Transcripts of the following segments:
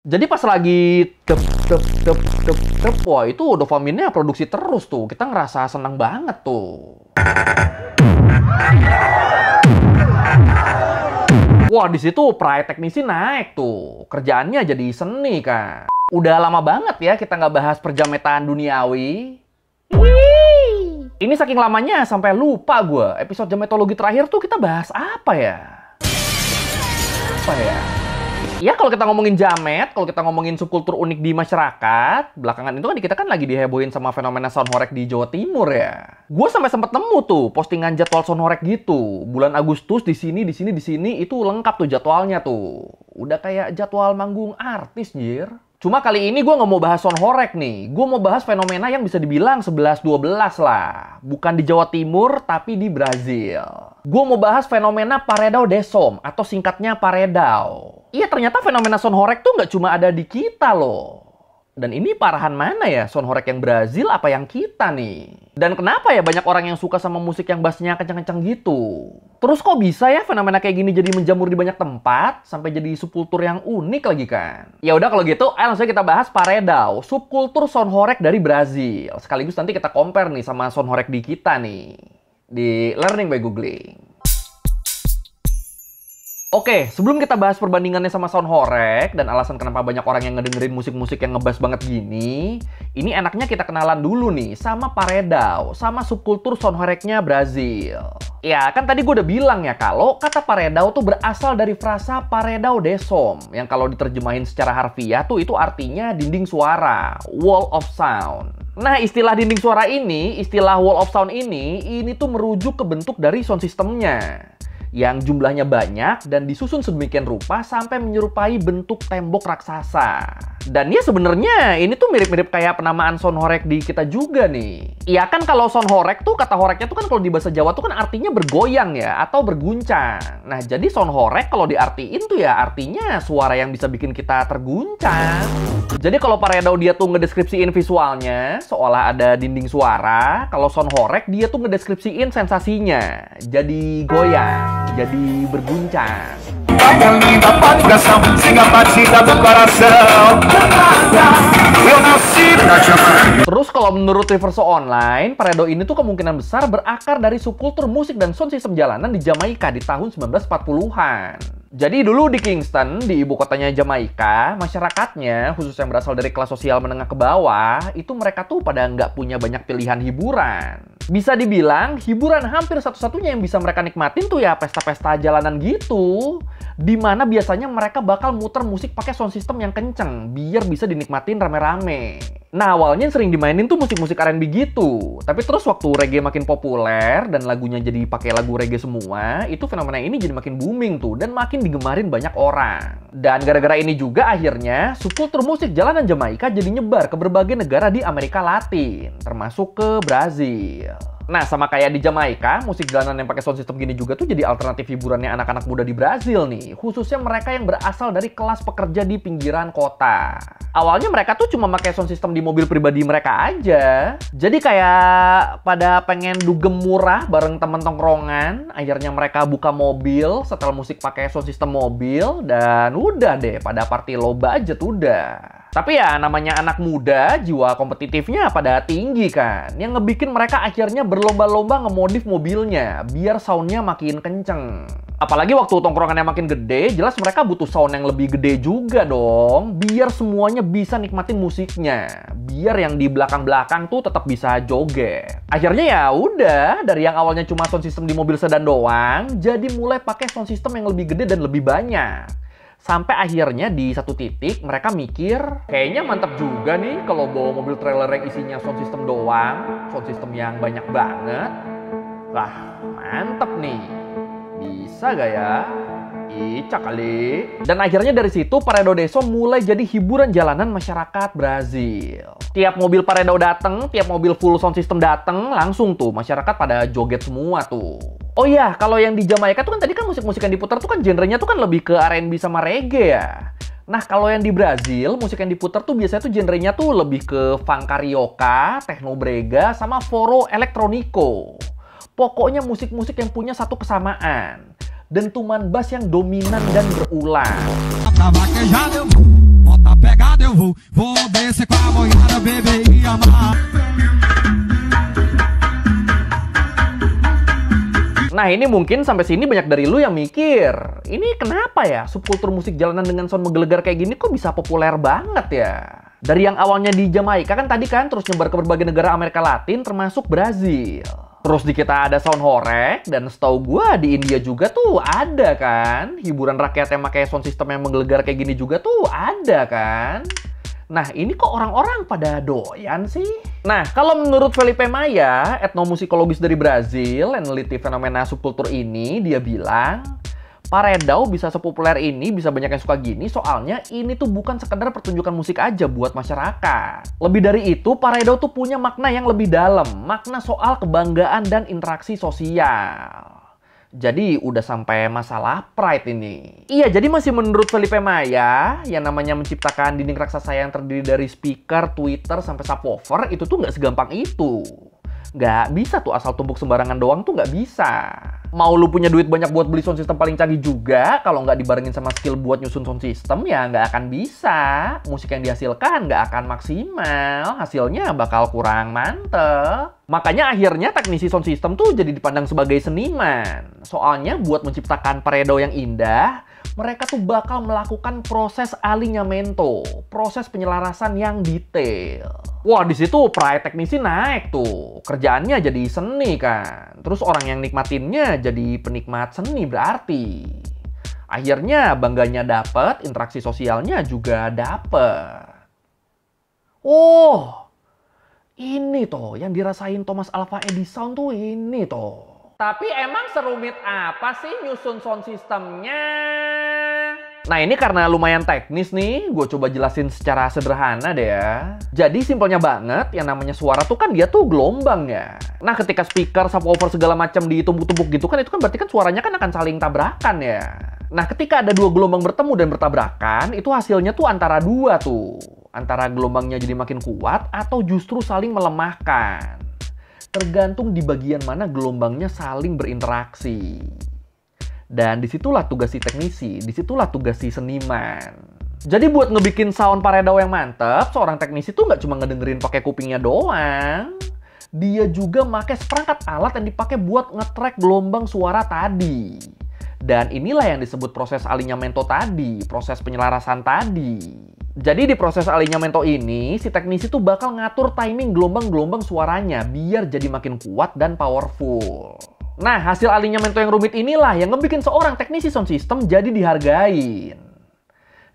Jadi pas lagi dep, wah itu dopaminnya produksi terus tuh. Kita ngerasa senang banget tuh. Wah di situ pride teknisi naik tuh. Kerjaannya jadi seni kan. Udah lama banget ya kita nggak bahas perjametan duniawi. Ini saking lamanya sampai lupa gue. Episode jametologi terakhir tuh kita bahas apa ya? Ya kalau kita ngomongin jamet, kalau kita ngomongin subkultur unik di masyarakat, belakangan itu kan kita kan lagi dihebohin sama fenomena sound horeg di Jawa Timur ya. Gue sampai sempet nemu tuh postingan jadwal sound horeg gitu. Bulan Agustus di sini itu lengkap tuh jadwalnya tuh. Udah kayak jadwal manggung artis, jir. Cuma kali ini gue nggak mau bahas sound horeg nih. Gue mau bahas fenomena yang bisa dibilang 11-12 lah. Bukan di Jawa Timur, tapi di Brazil. Gue mau bahas fenomena Paredão de Som, atau singkatnya Paredão. Iya, ternyata fenomena sound horeg tuh nggak cuma ada di kita loh. Dan ini parahan mana ya? Sound horeg yang Brazil apa yang kita nih? Dan kenapa ya banyak orang yang suka sama musik yang bassnya kenceng-kenceng gitu? Terus kok bisa ya fenomena kayak gini jadi menjamur di banyak tempat sampai jadi subkultur yang unik lagi kan? Ya udah kalau gitu, ayo langsung kita bahas Paredão, subkultur sound horeg dari Brazil. Sekaligus nanti kita compare nih sama sound horeg di kita nih. Di Learning by Googling. Oke, sebelum kita bahas perbandingannya sama sound horeg dan alasan kenapa banyak orang yang ngedengerin musik-musik yang ngebass banget gini, ini enaknya kita kenalan dulu nih sama Paredão, sama subkultur sound horegnya Brazil. Ya, kan tadi gue udah bilang ya kalau kata Paredão tuh berasal dari frasa Paredão de Som, yang kalau diterjemahin secara harfiah tuh itu artinya dinding suara, wall of sound. Nah, istilah dinding suara ini, istilah wall of sound ini tuh merujuk ke bentuk dari sound systemnya. Yang jumlahnya banyak dan disusun sedemikian rupa sampai menyerupai bentuk tembok raksasa. Dan ya sebenarnya ini tuh mirip-mirip kayak penamaan sound horeg di kita juga nih. Iya kan kalau sound horeg tuh kata horegnya tuh kan kalau di bahasa Jawa tuh kan artinya bergoyang ya atau berguncang. Nah jadi sound horeg kalau diartiin tuh ya artinya suara yang bisa bikin kita terguncang. Jadi kalau Paredão dia tuh ngedeskripsiin visualnya seolah ada dinding suara, kalau sound horeg dia tuh ngedeskripsiin sensasinya. Jadi goyang. Jadi berguncang. Terus kalau menurut Reverso Online, Paredão ini tuh kemungkinan besar berakar dari subkultur musik dan sound system jalanan di Jamaika di tahun 1940-an. Jadi dulu di Kingston, di ibu kotanya Jamaika, masyarakatnya, khusus yang berasal dari kelas sosial menengah ke bawah, itu mereka tuh pada nggak punya banyak pilihan hiburan. Bisa dibilang, hiburan hampir satu-satunya yang bisa mereka nikmatin tuh ya pesta-pesta jalanan gitu. Dimana biasanya mereka bakal muter musik pakai sound system yang kenceng, biar bisa dinikmatin rame-rame. Nah awalnya yang sering dimainin tuh musik-musik R&B gitu. Tapi terus waktu reggae makin populer dan lagunya jadi pakai lagu reggae semua, itu fenomena ini jadi makin booming tuh dan makin digemarin banyak orang. Dan gara-gara ini juga akhirnya subkultur musik jalanan Jamaika jadi nyebar ke berbagai negara di Amerika Latin, termasuk ke Brazil. Nah, sama kayak di Jamaika, musik jalanan yang pakai sound system gini juga tuh jadi alternatif hiburannya anak-anak muda di Brazil nih. Khususnya mereka yang berasal dari kelas pekerja di pinggiran kota. Awalnya mereka tuh cuma pakai sound system di mobil pribadi mereka aja. Jadi kayak pada pengen dugem murah bareng temen tongkrongan. Akhirnya mereka buka mobil, setel musik pakai sound system mobil. Dan udah deh, pada party low budget udah. Tapi ya namanya anak muda, jiwa kompetitifnya pada tinggi kan. Yang ngebikin mereka akhirnya berlomba-lomba ngemodif mobilnya biar soundnya makin kenceng. Apalagi waktu tongkrongannya makin gede, jelas mereka butuh sound yang lebih gede juga dong. Biar semuanya bisa nikmatin musiknya. Biar yang di belakang-belakang tuh tetap bisa joget. Akhirnya ya udah, dari yang awalnya cuma sound system di mobil sedan doang, jadi mulai pakai sound system yang lebih gede dan lebih banyak. Sampai akhirnya di satu titik mereka mikir, kayaknya mantap juga nih kalau bawa mobil trailer yang isinya sound system doang, sound system yang banyak banget. Lah, mantep nih. Bisa gak ya? Ica kali. Dan akhirnya dari situ Paredão de Som mulai jadi hiburan jalanan masyarakat Brazil. Tiap mobil Paredão dateng, tiap mobil full sound system dateng, langsung tuh masyarakat pada joget semua tuh. Oh iya, kalau yang di Jamaika tuh kan tadi kan musik-musik yang diputar tuh kan genrenya tuh kan lebih ke R&B sama reggae ya. Nah kalau yang di Brazil, musik yang diputar tuh biasanya tuh genrenya tuh lebih ke funk carioca, techno brega, sama foro electronico. Pokoknya musik-musik yang punya satu kesamaan. Dentuman bass yang dominan dan berulang. eu vou descer com a boiada, beber e amar. Nah ini mungkin sampai sini banyak dari lu yang mikir, ini kenapa ya subkultur musik jalanan dengan sound menggelegar kayak gini kok bisa populer banget ya? Dari yang awalnya di Jamaika kan tadi kan, terus nyebar ke berbagai negara Amerika Latin termasuk Brazil. Terus di kita ada sound horeg, dan setahu gua di India juga tuh ada kan? Hiburan rakyat yang pakai sound system yang menggelegar kayak gini juga tuh ada kan? Nah, ini kok orang-orang pada doyan sih? Nah, kalau menurut Felipe Maia, etnomusikologis dari Brazil yang neliti fenomena subkultur ini, dia bilang, Paredão bisa sepopuler ini, bisa banyak yang suka gini, soalnya ini tuh bukan sekedar pertunjukan musik aja buat masyarakat. Lebih dari itu, Paredão tuh punya makna yang lebih dalam, makna soal kebanggaan dan interaksi sosial. Jadi udah sampai masalah pride ini. Iya, jadi masih menurut Felipe Maia, yang namanya menciptakan dinding raksasa yang terdiri dari speaker, Twitter, sampai subwoofer, itu tuh nggak segampang itu. Nggak bisa tuh asal tumpuk sembarangan doang tuh nggak bisa. Mau lu punya duit banyak buat beli sound system paling canggih juga, kalau nggak dibarengin sama skill buat nyusun sound system ya nggak akan bisa. Musik yang dihasilkan nggak akan maksimal, hasilnya bakal kurang mantep. Makanya akhirnya teknisi sound system tuh jadi dipandang sebagai seniman. Soalnya buat menciptakan Paredão yang indah, mereka tuh bakal melakukan proses alinhamento, proses penyelarasan yang detail. Wah, di situ pride teknisi naik tuh. Kerjaannya jadi seni kan. Terus orang yang nikmatinnya jadi penikmat seni berarti. Akhirnya bangganya dapet, interaksi sosialnya juga dapet. Oh, ini toh yang dirasain Thomas Alva Edison tuh ini toh. Tapi emang serumit apa sih nyusun sound systemnya? Nah ini karena lumayan teknis nih, gue coba jelasin secara sederhana deh ya. Jadi simpelnya banget, yang namanya suara tuh kan dia tuh gelombang ya. Nah ketika speaker, subwoofer segala macam ditumbuk-tumbuk gitu kan, itu kan berarti kan suaranya kan akan saling tabrakan ya. Nah ketika ada dua gelombang bertemu dan bertabrakan, itu hasilnya tuh antara dua tuh. Antara gelombangnya jadi makin kuat atau justru saling melemahkan. Tergantung di bagian mana gelombangnya saling berinteraksi. Dan disitulah tugas si teknisi, disitulah tugas si seniman. Jadi buat ngebikin sound Paredão yang mantep, seorang teknisi tuh nggak cuma ngedengerin pakai kupingnya doang. Dia juga pakai seperangkat alat yang dipakai buat nge-track gelombang suara tadi. Dan inilah yang disebut proses alinhamento tadi, proses penyelarasan tadi. Jadi di proses alinhamento ini, si teknisi tuh bakal ngatur timing gelombang-gelombang suaranya biar jadi makin kuat dan powerful. Nah, hasil alinhamento yang rumit inilah yang ngebikin seorang teknisi sound system jadi dihargain.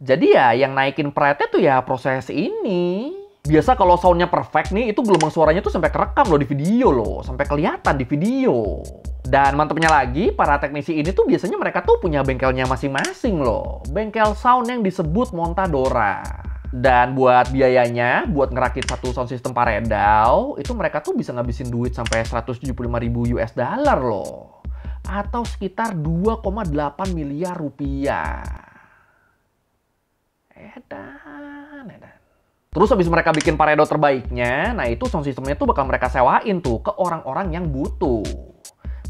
Jadi ya, yang naikin pride-nya tuh ya proses ini. Biasa kalau soundnya perfect nih, itu gelombang suaranya tuh sampai kerekam loh di video loh. Sampai kelihatan di video. Dan mantepnya lagi, para teknisi ini tuh biasanya mereka tuh punya bengkelnya masing-masing loh. Bengkel sound yang disebut Montadora. Dan buat biayanya, buat ngerakit satu sound system Paredão, itu mereka tuh bisa ngabisin duit sampai 175.000 US dollar loh. Atau sekitar 2,8 miliar rupiah. Edan. Terus habis mereka bikin Paredão terbaiknya, nah itu sound systemnya tuh bakal mereka sewain tuh ke orang-orang yang butuh.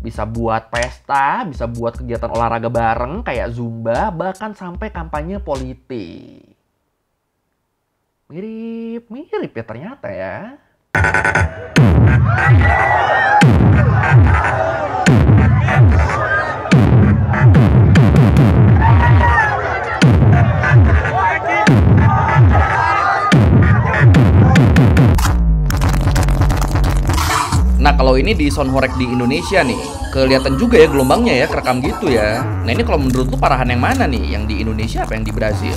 Bisa buat pesta, bisa buat kegiatan olahraga bareng kayak Zumba, bahkan sampai kampanye politik. Mirip ya ternyata ya. Nah kalau ini di sound horeg di Indonesia nih, kelihatan juga ya gelombangnya ya, kerekam gitu ya. Nah ini kalau menurut lu parahan yang mana nih? Yang di Indonesia apa yang di Brazil?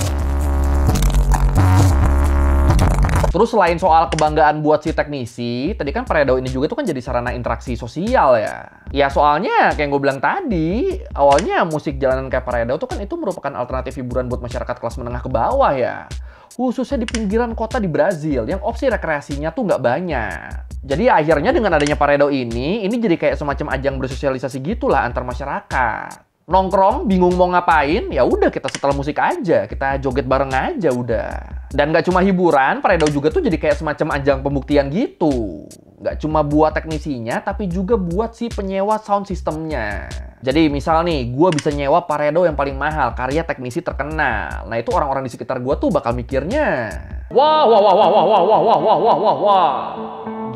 Terus selain soal kebanggaan buat si teknisi, tadi kan Paredão ini juga tuh kan jadi sarana interaksi sosial ya. Ya soalnya kayak gue bilang tadi, awalnya musik jalanan kayak Paredão tuh kan itu merupakan alternatif hiburan buat masyarakat kelas menengah ke bawah ya. Khususnya di pinggiran kota di Brazil yang opsi rekreasinya tuh nggak banyak. Jadi akhirnya dengan adanya Paredão ini jadi kayak semacam ajang bersosialisasi gitulah antar masyarakat. Nongkrong, bingung mau ngapain, ya udah kita setel musik aja, kita joget bareng aja udah. Dan nggak cuma hiburan, Paredão juga tuh jadi kayak semacam ajang pembuktian gitu. Nggak cuma buat teknisinya, tapi juga buat si penyewa sound systemnya. Jadi misal nih, gue bisa nyewa Paredão yang paling mahal, karya teknisi terkenal. Nah itu orang-orang di sekitar gue tuh bakal mikirnya, Wah, wah, wah, wah, wah, wah, wah, wah, wah, wah, wah, wah.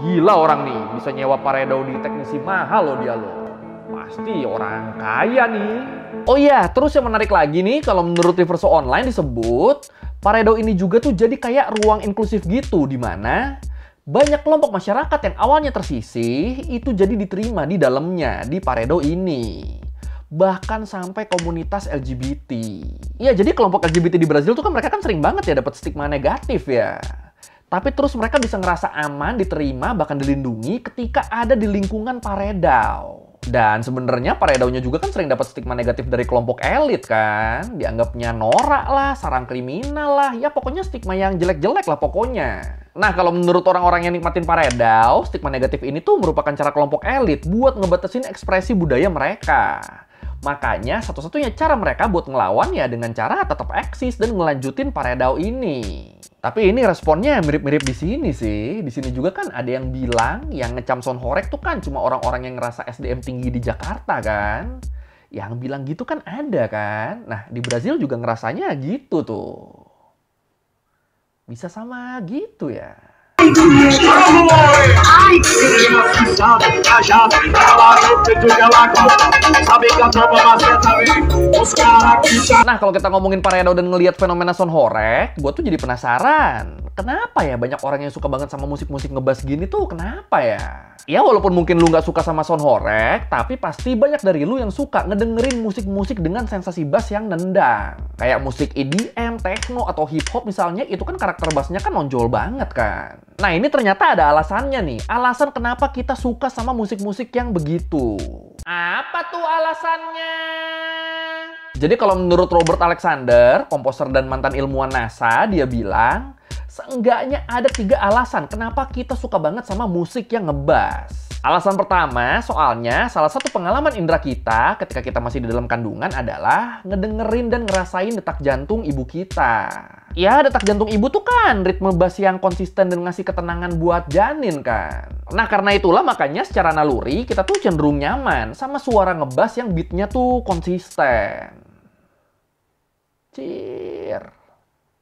Gila orang nih, bisa nyewa Paredo di teknisi mahal loh dia loh. Pasti orang kaya nih. Oh iya, terus yang menarik lagi nih, kalau menurut Reverso Online disebut, Paredo ini juga tuh jadi kayak ruang inklusif gitu, di mana banyak kelompok masyarakat yang awalnya tersisih, itu jadi diterima di dalamnya, di Paredo ini. Bahkan sampai komunitas LGBT. Ya, jadi kelompok LGBT di Brazil tuh kan mereka kan sering banget ya dapat stigma negatif ya. Tapi terus mereka bisa ngerasa aman, diterima, bahkan dilindungi ketika ada di lingkungan Paredão. Dan sebenarnya Paredão-nya juga kan sering dapat stigma negatif dari kelompok elit kan. Dianggapnya norak lah, sarang kriminal lah. Ya pokoknya stigma yang jelek-jelek lah pokoknya. Nah kalau menurut orang-orang yang nikmatin Paredão, stigma negatif ini tuh merupakan cara kelompok elit buat ngebatasin ekspresi budaya mereka. Makanya satu-satunya cara mereka buat ngelawan ya dengan cara tetap eksis dan ngelanjutin Paredão ini. Tapi ini responnya mirip-mirip di sini sih. Di sini juga kan ada yang bilang yang ngecam Sonhorek tuh kan cuma orang-orang yang ngerasa SDM tinggi di Jakarta kan. Yang bilang gitu kan ada kan. Nah di Brazil juga ngerasanya gitu tuh. Bisa sama gitu ya. Nah, kalau kita ngomongin Paredão dan ngelihat fenomena Sonhorek, gue tuh jadi penasaran. Kenapa ya banyak orang yang suka banget sama musik-musik ngebass gini tuh? Kenapa ya? Ya walaupun mungkin lu nggak suka sama Sonhorek, tapi pasti banyak dari lu yang suka ngedengerin musik-musik dengan sensasi bass yang nendang. Kayak musik EDM, techno, atau hip hop misalnya, itu kan karakter bassnya kan nonjol banget kan. Nah ini ternyata ada alasannya nih. Alasan kenapa kita suka sama musik-musik yang begitu. Apa tuh alasannya? Jadi kalau menurut Robert Alexander, komposer dan mantan ilmuwan NASA, dia bilang, seenggaknya ada 3 alasan kenapa kita suka banget sama musik yang ngebass. Alasan pertama, soalnya salah satu pengalaman indera kita ketika kita masih di dalam kandungan adalah ngedengerin dan ngerasain detak jantung ibu kita. Ya, detak jantung ibu tuh kan ritme bass yang konsisten dan ngasih ketenangan buat janin kan. Nah, karena itulah makanya secara naluri kita tuh cenderung nyaman sama suara ngebass yang beatnya tuh konsisten. Cir,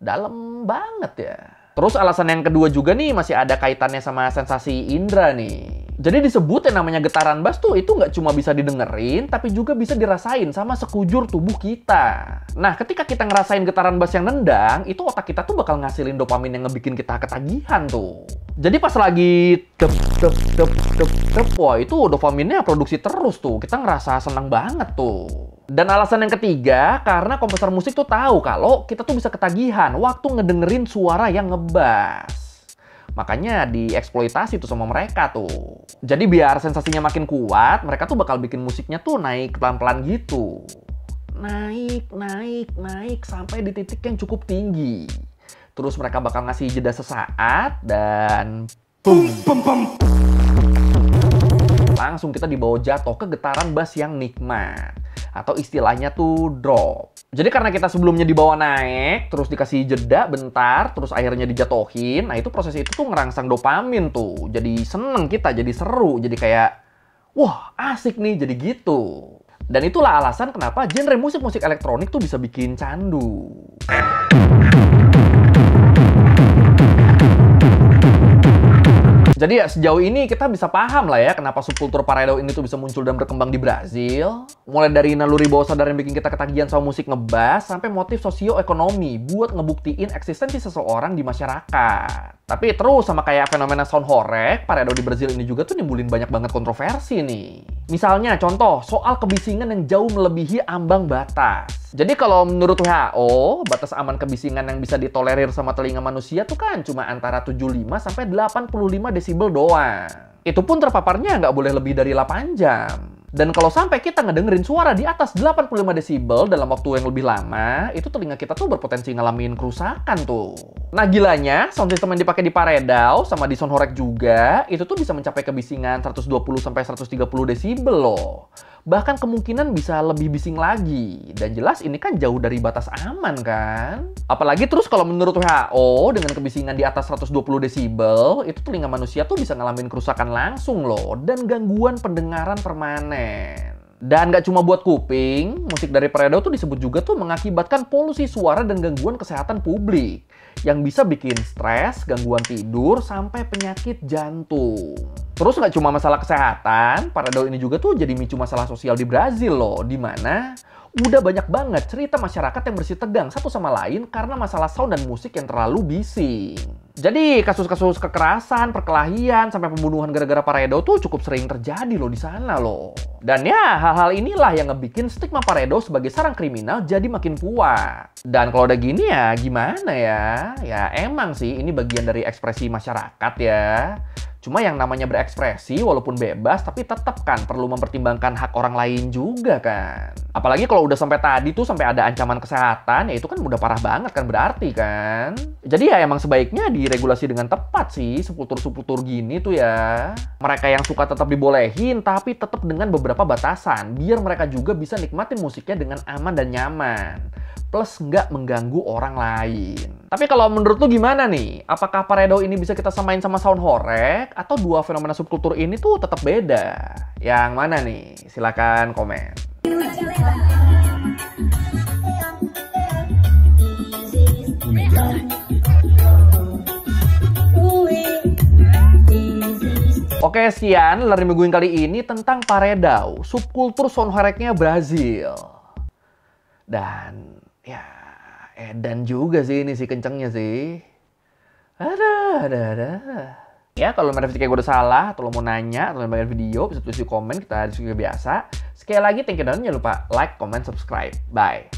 dalam banget ya. Terus alasan yang kedua juga nih masih ada kaitannya sama sensasi indera nih. Jadi disebut yang namanya getaran bass tuh itu nggak cuma bisa didengerin, tapi juga bisa dirasain sama sekujur tubuh kita. Nah, ketika kita ngerasain getaran bass yang nendang, itu otak kita tuh bakal ngasilin dopamin yang ngebikin kita ketagihan tuh. Jadi pas lagi wah itu dopaminnya produksi terus tuh. Kita ngerasa senang banget tuh. Dan alasan yang ketiga, karena komposer musik tuh tahu kalau kita tuh bisa ketagihan waktu ngedengerin suara yang ngebass. Makanya dieksploitasi tuh sama mereka tuh. Jadi biar sensasinya makin kuat, mereka tuh bakal bikin musiknya tuh naik pelan-pelan gitu. Naik, naik, naik sampai di titik yang cukup tinggi. Terus mereka bakal ngasih jeda sesaat dan boom, boom, boom. Langsung kita dibawa jatuh ke getaran bass yang nikmat. Atau istilahnya tuh drop. Jadi karena kita sebelumnya dibawa naik, terus dikasih jeda bentar, terus akhirnya dijatuhin, nah itu proses itu tuh ngerangsang dopamin tuh. Jadi seneng kita, jadi seru, jadi kayak, wah asik nih, jadi gitu. Dan itulah alasan kenapa genre musik-musik elektronik tuh bisa bikin candu. Jadi ya sejauh ini kita bisa paham lah ya kenapa subkultur Paredão ini tuh bisa muncul dan berkembang di Brazil. Mulai dari naluri bawah sadar yang bikin kita ketagihan sama musik ngebass, sampai motif sosioekonomi buat ngebuktiin eksistensi seseorang di masyarakat. Tapi terus sama kayak fenomena Sonhorek, Paredão di Brazil ini juga tuh nimbulin banyak banget kontroversi nih. Misalnya contoh soal kebisingan yang jauh melebihi ambang batas. Jadi kalau menurut WHO, batas aman kebisingan yang bisa ditolerir sama telinga manusia tuh kan cuma antara 75 sampai 85 desibel doang. Itu pun terpaparnya nggak boleh lebih dari 8 jam. Dan kalau sampai kita ngedengerin suara di atas 85 desibel dalam waktu yang lebih lama, itu telinga kita tuh berpotensi ngalamin kerusakan tuh. Nah gilanya, sound system yang dipakai di Paredão sama di Sonhorek juga, itu tuh bisa mencapai kebisingan 120 sampai 130 desibel loh. Bahkan kemungkinan bisa lebih bising lagi. Dan jelas ini kan jauh dari batas aman kan? Apalagi terus kalau menurut WHO, dengan kebisingan di atas 120 desibel, itu telinga manusia tuh bisa ngalamin kerusakan langsung loh. Dan gangguan pendengaran permanen. Dan nggak cuma buat kuping, musik dari Paredão tuh disebut juga tuh mengakibatkan polusi suara dan gangguan kesehatan publik. yang bisa bikin stres, gangguan tidur, sampai penyakit jantung. Terus nggak cuma masalah kesehatan, Paredão ini juga tuh jadi micu masalah sosial di Brazil loh, di mana udah banyak banget cerita masyarakat yang bersih tegang satu sama lain karena masalah sound dan musik yang terlalu bising. Jadi kasus-kasus kekerasan, perkelahian, sampai pembunuhan gara-gara Paredão tuh cukup sering terjadi loh di sana loh. Dan ya, hal-hal inilah yang ngebikin stigma Paredão sebagai sarang kriminal jadi makin kuat. Dan kalau udah gini ya, gimana ya? Ya emang sih ini bagian dari ekspresi masyarakat ya. Cuma yang namanya berekspresi walaupun bebas tapi tetap kan perlu mempertimbangkan hak orang lain juga kan. Apalagi kalau udah sampai tadi tuh sampai ada ancaman kesehatan, ya itu kan udah parah banget kan berarti kan. Jadi ya emang sebaiknya diregulasi dengan tepat sih subkultur-subkultur gini tuh ya. Mereka yang suka tetap dibolehin tapi tetap dengan beberapa batasan biar mereka juga bisa nikmatin musiknya dengan aman dan nyaman. Plus nggak mengganggu orang lain. Tapi kalau menurut lu gimana nih? Apakah Paredão ini bisa kita samain sama sound horeg? Atau dua fenomena subkultur ini tuh tetap beda? Yang mana nih? Silakan komen. Oke, sekian Learning Mingguin kali ini tentang Paredão, subkultur sound horegnya Brazil. Dan ya, edan juga sih ini sih kencengnya sih. Ada. Ya, kalau merevisi kayak gue udah salah, atau lo mau nanya, atau bagian video, bisa tulis di komen, kita diskusi biasa. Sekali lagi, thank you dan jangan lupa like, comment, subscribe. Bye.